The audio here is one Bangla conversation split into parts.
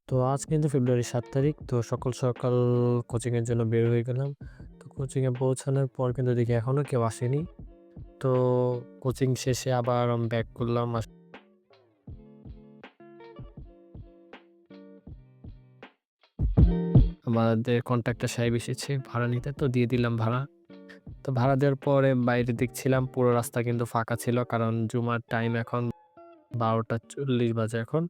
তো আজ কিন্তু ফেব্রুয়ারি ৭ তারিখ। তো সকাল কোচিংয়ের জন্য বের হয়ে গেলাম। তো কোচিংয়ে পৌঁছানোর পর কিন্তু দেখি এখনো কেউ আসেনি। তো কোচিং শেষে আবার আমি ব্যাক করলাম। আমাদের কন্ট্রাক্টর সাহেব এসেছে ভাড়া নিতে, তো দিয়ে দিলাম ভাড়া। তো ভাড়া দেওয়ার পরে বাইরে দেখছিলাম পুরো রাস্তা কিন্তু ফাঁকা ছিল। কারণ জুমার টাইম এখন ১২টা ৪০ বাজে এখন।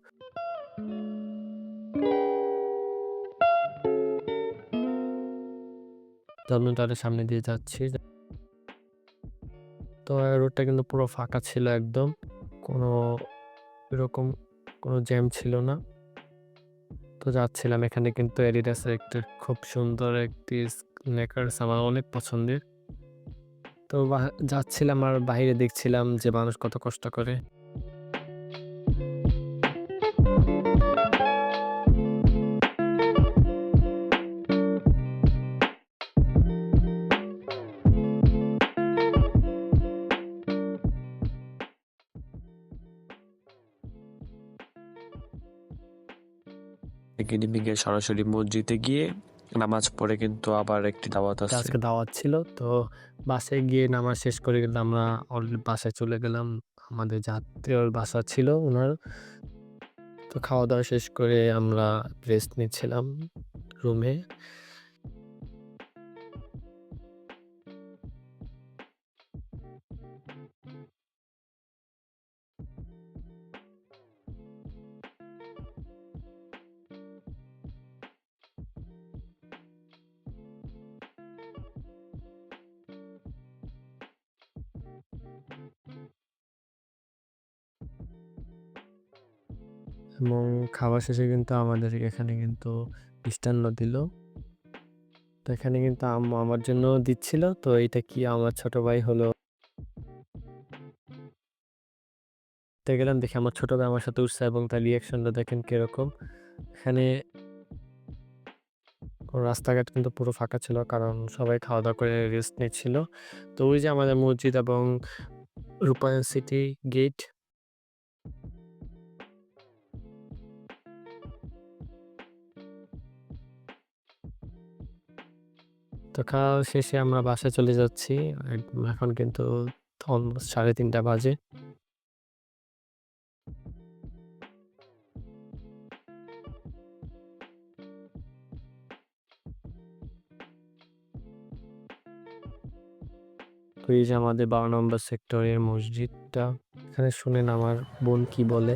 জন্মটারের সামনে দিয়ে যাচ্ছি। তো রোডটা কিন্তু পুরো ফাঁকা ছিল একদম। কোনো এরকম কোনো জ্যাম ছিল না। তো যাচ্ছিলাম, এখানে কিন্তু অ্যাডিডাসের একটি খুব সুন্দর একটি স্নেকার্স আমার অনেক পছন্দের। তো যাচ্ছিলাম আর বাহিরে দেখছিলাম যে মানুষ কত কষ্ট করে। ইভিনিং এ সরাসরি মসজিদে গিয়ে নামাজ পড়ে কিন্তু আবার একটি দাওয়াত আছে। আজকে দাওয়াত ছিল। তো বাসায় গিয়ে নামাজ শেষ করে কিন্তু আমরা অলরেডি বাসায় চলে গেলাম। আমাদের যে আত্মীয়র বাসা ছিল উনার। তো খাওয়া-দাওয়া শেষ করে আমরা রেস্ট নিচ্ছিলাম রুমে। এবং খাওয়া শেষে কিন্তু আমাদের এখানে কিন্তু মিষ্টান্ন দিল। তো এখানে কিন্তু আম্মু আমার জন্যও দিচ্ছিল। তো এটা কি আমার ছোট ভাই হলো। দেখতে গেলাম, দেখি আমার ছোট ভাই আমার সাথে উঠছে এবং তার রিঅ্যাকশনটা দেখেন কিরকম। এখানে রাস্তাঘাট কিন্তু পুরো ফাঁকা ছিল কারণ সবাই খাওয়া-দাওয়া করে রেস্ট নিচ্ছিল। তো ওই যে আমাদের মসজিদ এবং রূপায়ণ সিটি গেট। তো খাওয়া শেষে আমরা বাসায় চলে যাচ্ছি। এখন কিন্তু অলমোস্ট ৩:৩০ বাজে। তো এই যে আমাদের ১২ নম্বর সেক্টরের মসজিদটা। এখানে শুনেন আমার বোন কি বলে।